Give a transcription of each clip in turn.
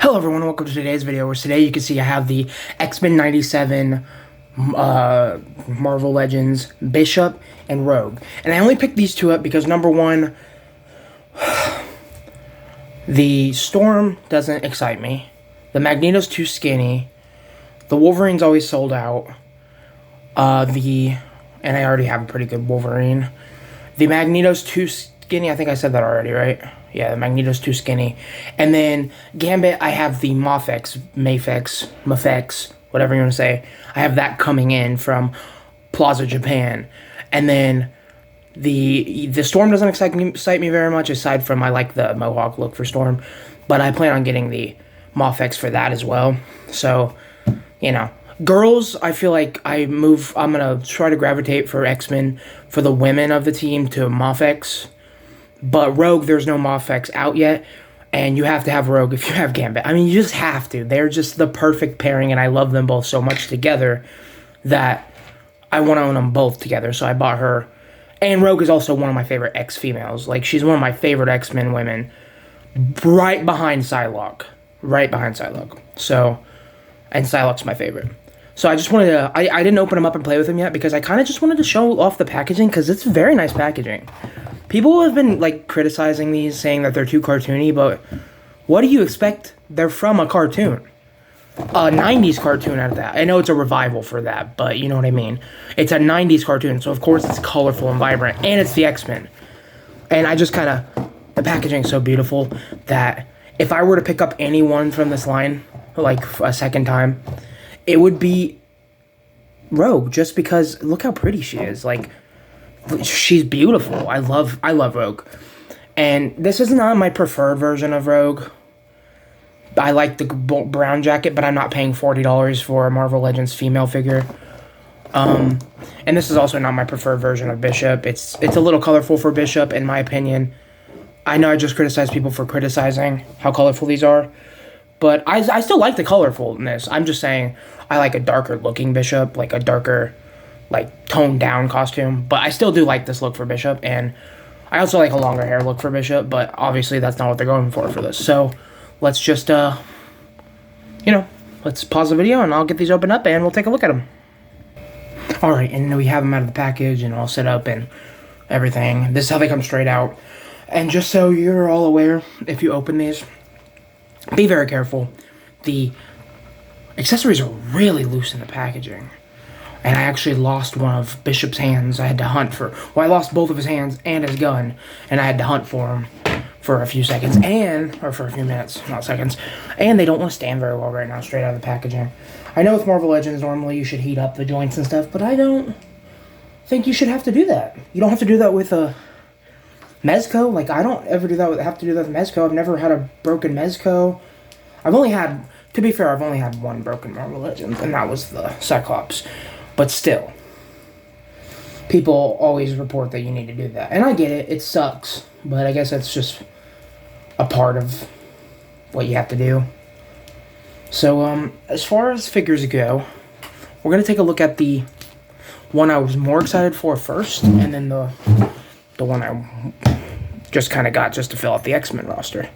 Hello everyone, welcome to today's video, where today you can see I have the Xmen 97 Marvel Legends Bishop and Rogue. And I only picked these two up because number one, the Storm doesn't excite me. The Magneto's too skinny. The Wolverine's always sold out. And I already have a pretty good Wolverine. The Magneto's too skinny. I think I said that already, right? Yeah, the Magneto's too skinny. And then Gambit, I have the Mafex, whatever you want to say. I have that coming in from Plaza Japan. And then the Storm doesn't excite me very much, aside from I like the Mohawk look for Storm. But I plan on getting the Mafex for that as well. So, you know. Girls, I feel like I'm going to try to gravitate for Xmen for the women of the team to Mafex. But Rogue, there's no Mafex out yet, and you have to have Rogue if you have Gambit. I mean, you just have to. They're just the perfect pairing, and I love them both so much together that I want to own them both together, so I bought her. And Rogue is also one of my favorite X-females. Like, she's one of my favorite X-Men women, right behind Psylocke. Right behind Psylocke. So, and Psylocke's my favorite. So I just wanted to, I didn't open them up and play with them yet because I kind of just wanted to show off the packaging because it's very nice packaging. People have been, like, criticizing these, saying that they're too cartoony, but what do you expect? They're from a cartoon. A 90s cartoon out of that. I know it's a revival for that, but you know what I mean. It's a 90s cartoon, so of course it's colorful and vibrant, and it's the X-Men. And I just kind of, the packaging's so beautiful that if I were to pick up anyone from this line, like, a second time, it would be Rogue, just because look how pretty she is. Like, she's beautiful. I love Rogue. And this is not my preferred version of Rogue. I like the brown jacket, but I'm not paying $40 for a Marvel Legends female figure. And this is also not my preferred version of Bishop. It's a little colorful for Bishop, in my opinion. I know I just criticize people for criticizing how colorful these are. But I still like the colorfulness. I'm just saying I like a darker looking Bishop, like a darker, like, toned down costume. But I still do like this look for Bishop, and I also like a longer hair look for Bishop, but obviously that's not what they're going for this. So let's just, let's pause the video and I'll get these opened up and we'll take a look at them. Alright, and we have them out of the package and all set up and everything. This is how they come straight out. And just so you're all aware, if you open these, be very careful. The accessories are really loose in the packaging. And I actually lost one of Bishop's hands. I had to hunt for... Well, I lost both of his hands and his gun. And I had to hunt for him for a few seconds. Or for a few minutes, not seconds. And they don't want to stand very well right now, straight out of the packaging. I know with Marvel Legends, normally you should heat up the joints and stuff. But I don't think you should have to do that. You don't have to do that with a Mezco. Like, I don't ever have to do that with Mezco. I've never had a broken Mezco. I've only had... To be fair, I've only had one broken Marvel Legends. And that was the Cyclops. But still, people always report that you need to do that. And I get it. It sucks. But I guess that's just a part of what you have to do. So, as far as figures go, we're going to take a look at the one I was more excited for first. And then the one I just kind of got just to fill out the X-Men roster.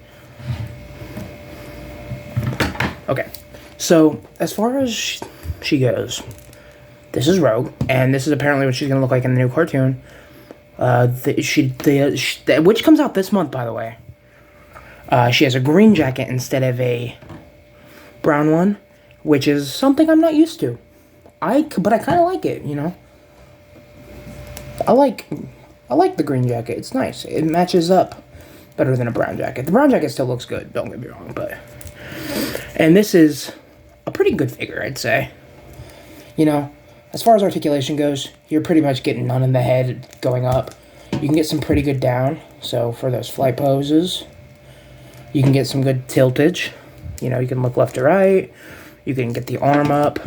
Okay. So, as far as she goes... This is Rogue, and this is apparently what she's going to look like in the new cartoon. Which comes out this month, by the way. She has a green jacket instead of a brown one, which is something I'm not used to. But I kind of like it, you know. I like the green jacket. It's nice. It matches up better than a brown jacket. The brown jacket still looks good, don't get me wrong, but... And this is a pretty good figure, I'd say. You know... As far as articulation goes, you're pretty much getting none in the head going up. You can get some pretty good down. So for those flight poses, you can get some good tiltage. You know, you can look left to right. You can get the arm up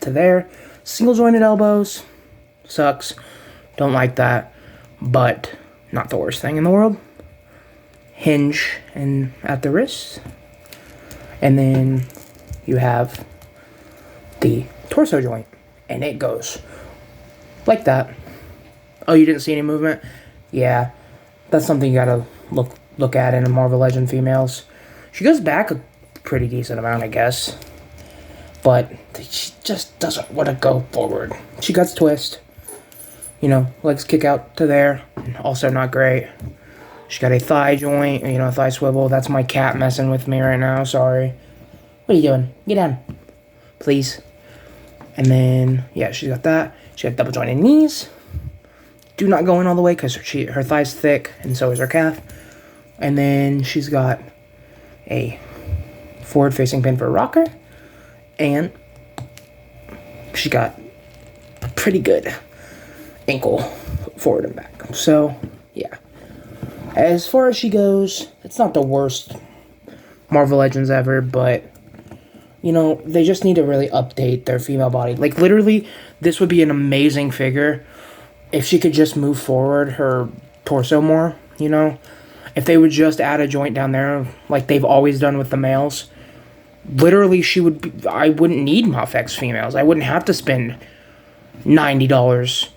to there. Single jointed elbows. Sucks. Don't like that. But not the worst thing in the world. Hinge and at the wrist. And then you have the torso joint. And it goes like that. Oh, you didn't see any movement? Yeah, that's something you gotta look at in a Marvel Legend females. She goes back pretty decent amount, I guess. But she just doesn't want to go forward. She got twist. You know, legs kick out to there. Also not great. She got a thigh joint, you know, thigh swivel. That's my cat messing with me right now. Sorry. What are you doing? Get down. Please. And then, yeah, she's got that. She got double jointed knees. Do not go in all the way because her thigh's thick, and so is her calf. And then she's got a forward-facing pin for a rocker. And she got a pretty good ankle forward and back. So, yeah. As far as she goes, it's not the worst Marvel Legends ever, but, you know, they just need to really update their female body. Like, literally, this would be an amazing figure if she could just move forward her torso more, you know? If they would just add a joint down there, like they've always done with the males, literally I wouldn't need Mafex females. I wouldn't have to spend $90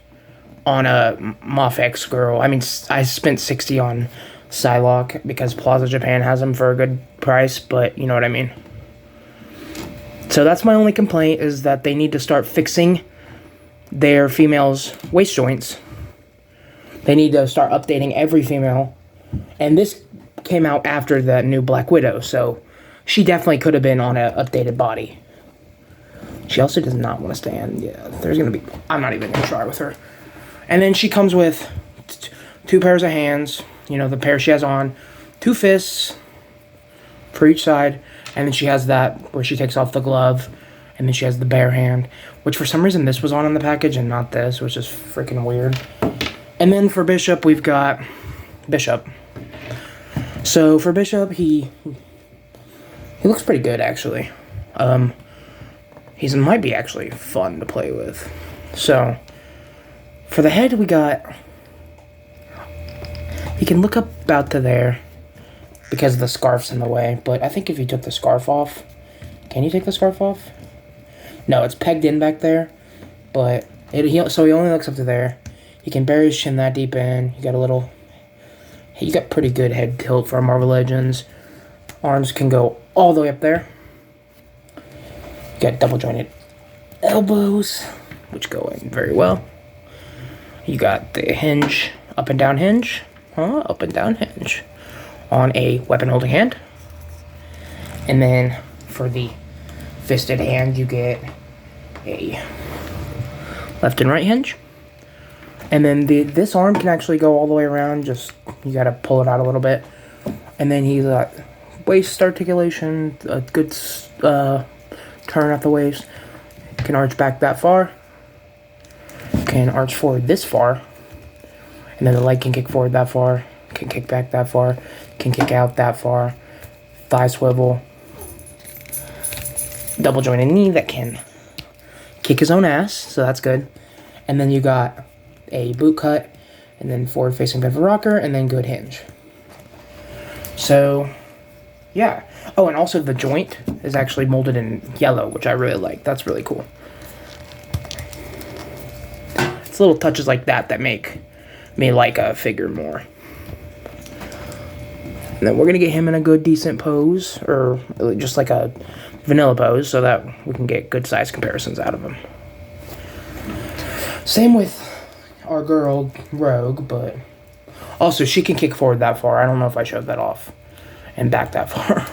on a Mafex girl. I mean, I spent $60 on Psylocke because Plaza Japan has them for a good price, but you know what I mean. So that's my only complaint, is that they need to start fixing their females' waist joints. They need to start updating every female. And this came out after the new Black Widow, so she definitely could have been on an updated body. She also does not want to stand. Yeah, there's going to be... I'm not even going to try with her. And then she comes with 2 pairs of hands. You know, the pair she has on. 2 fists for each side. And then she has that where she takes off the glove. And then she has the bare hand. Which for some reason this was on in the package and not this. Which is freaking weird. And then for Bishop, we've got... Bishop. So for Bishop, he looks pretty good, actually. He might be actually fun to play with. So for the head, we got... He can look up about to there because the scarf's in the way. But I think if you took the scarf off... Can you take the scarf off? No, it's pegged in back there. But so he only looks up to there. He can bury his chin that deep in. You got a little... You got pretty good head tilt for Marvel Legends. Arms can go all the way up there. You got double jointed elbows, which go in very well. You got the hinge, up and down hinge. Up and down hinge. On a weapon holding hand. And then for the fisted hand, you get a left and right hinge. And then this arm can actually go all the way around. Just, you gotta pull it out a little bit. And then he's got waist articulation, a good turn at the waist. Can arch back that far. Can arch forward this far. And then the leg can kick forward that far. Can kick back that far. Can kick out that far. Thigh swivel. Double jointed knee that can kick his own ass. So that's good. And then you got a boot cut, and then forward facing bend for rocker, and then good hinge. So, yeah. Oh, and also the joint is actually molded in yellow, which I really like. That's really cool. It's little touches like that that make me like a figure more. And then we're going to get him in a good, decent pose, or just like a vanilla pose, so that we can get good size comparisons out of him. Same with our girl, Rogue, but also she can kick forward that far. I don't know if I showed that off. And back that far.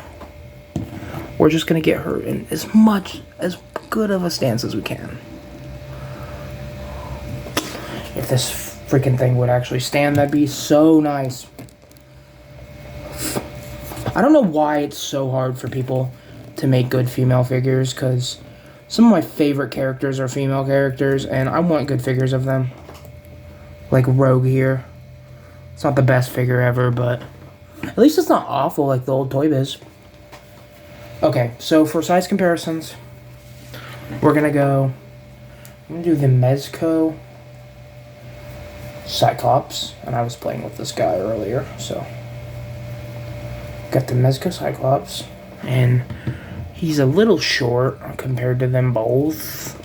We're just going to get her in as good of a stance as we can. If this freaking thing would actually stand, that'd be so nice. I don't know why it's so hard for people to make good female figures, because some of my favorite characters are female characters, and I want good figures of them. Like Rogue here. It's not the best figure ever, but at least it's not awful like the old Toy Biz. Okay, so for size comparisons, we're going to do the Mezco Cyclops, and I was playing with this guy earlier, so got the Mezco Cyclops, and he's a little short compared to them both.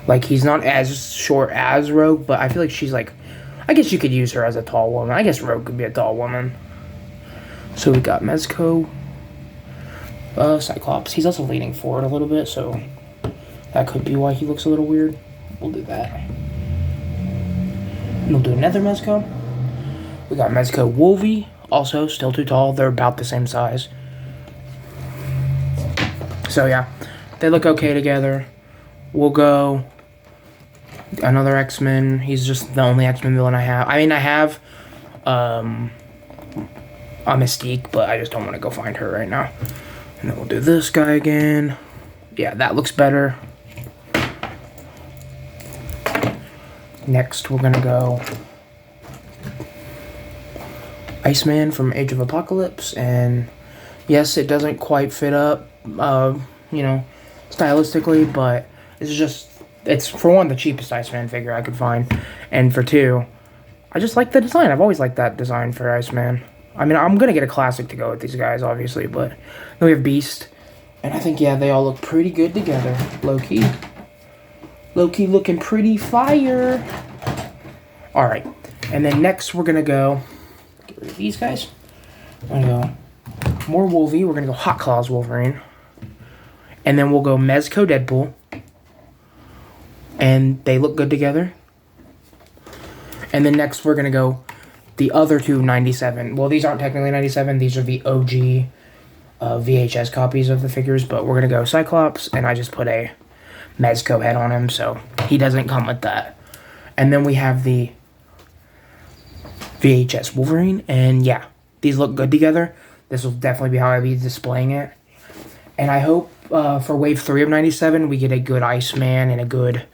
Like, he's not as short as Rogue, but I feel like she's like... I guess you could use her as a tall woman. I guess Rogue could be a tall woman. So we got Mezco. Cyclops. He's also leaning forward a little bit, so that could be why he looks a little weird. We'll do that. And we'll do another Mezco. We got Mezco Wolvie, also still too tall. They're about the same size. So yeah, they look okay together. We'll go another X-Men. He's just the only X-Men villain I have. I mean, I have a Mystique, but I just don't want to go find her right now. And then we'll do this guy again. Yeah, that looks better. Next, we're going to go Iceman from Age of Apocalypse. And yes, it doesn't quite fit up, stylistically, but it's for one, the cheapest Iceman figure I could find. And for two, I just like the design. I've always liked that design for Iceman. I mean, I'm going to get a classic to go with these guys, obviously, but then we have Beast. And I think, yeah, they all look pretty good together. Low-key. Low-key looking pretty fire. Alright. And then next, we're going to go... Get rid of these guys. We're going to go more Wolvie. We're going to go Hot Claws Wolverine. And then we'll go Mezco Deadpool. And they look good together. And then next, we're going to go the other two 97. Well, these aren't technically 97. These are the OG VHS copies of the figures. But we're going to go Cyclops. And I just put a Mezco head on him, so he doesn't come with that. And then we have the VHS Wolverine. And yeah, these look good together. This will definitely be how I'll be displaying it. And I hope for Wave 3 of 97, we get a good Iceman and a good...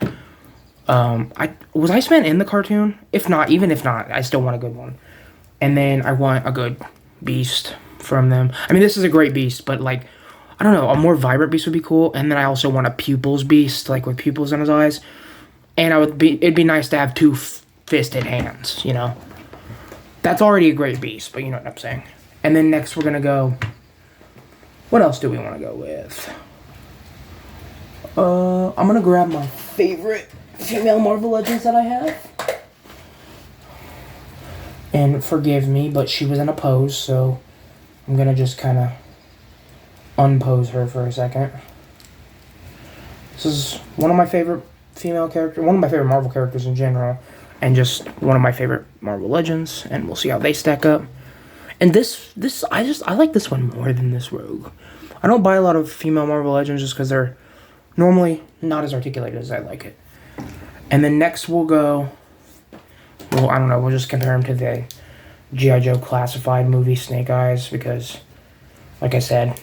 was Iceman in the cartoon? Even if not, I still want a good one. And then I want a good Beast from them. I mean, this is a great Beast, but like, I don't know, a more vibrant Beast would be cool. And then I also want a Pupils Beast, like with pupils in his eyes. And it'd be nice to have two fisted hands, you know? That's already a great Beast, but you know what I'm saying. And then next we're gonna go... What else do we want to go with? I'm gonna grab my favorite female Marvel Legends that I have. And forgive me, but she was in a pose, so I'm gonna just kind of unpose her for a second. This is one of my favorite female characters, one of my favorite Marvel characters in general, and just one of my favorite Marvel Legends, and we'll see how they stack up. And I like this one more than this Rogue. I don't buy a lot of female Marvel Legends just because they're normally not as articulated as I like it. And then next we'll go... Well, I don't know. We'll just compare them to the G.I. Joe Classified movie Snake Eyes because, like I said,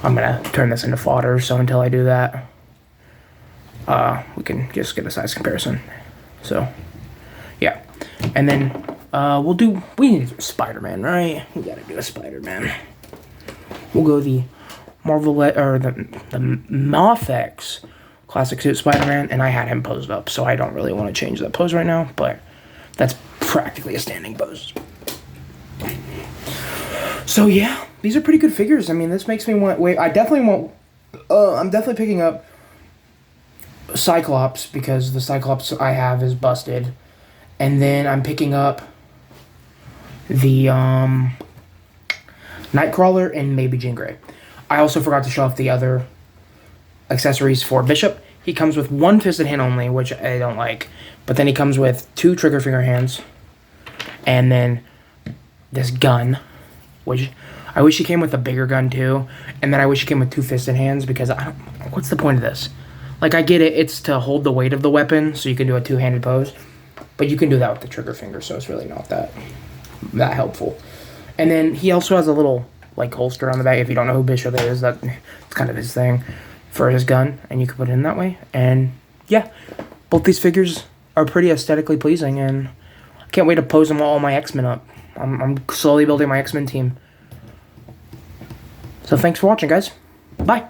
I'm going to turn this into fodder. So until I do that, we can just get a size comparison. So, yeah. And then we need to do Spider-Man, right? We got to do a Spider-Man. We'll go the the Mafex Classic Suit Spider-Man, and I had him posed up, so I don't really want to change that pose right now, but that's practically a standing pose. So yeah, these are pretty good figures. I mean, this makes me want... Wait, I'm definitely picking up Cyclops, because the Cyclops I have is busted. And then I'm picking up the Nightcrawler and maybe Jean Grey. I also forgot to show off the other accessories for Bishop. He comes with one fisted hand only, which I don't like. But then he comes with two trigger finger hands. And then this gun, which I wish he came with a bigger gun too. And then I wish he came with two fisted hands because what's the point of this? Like, I get it. It's to hold the weight of the weapon so you can do a two-handed pose. But you can do that with the trigger finger, so it's really not that helpful. And then he also has a little, like, holster on the back. If you don't know who Bishop is, it's kind of his thing for his gun. And you can put it in that way. And, yeah, both these figures are pretty aesthetically pleasing. And I can't wait to pose them all my X-Men up. I'm slowly building my X-Men team. So thanks for watching, guys. Bye.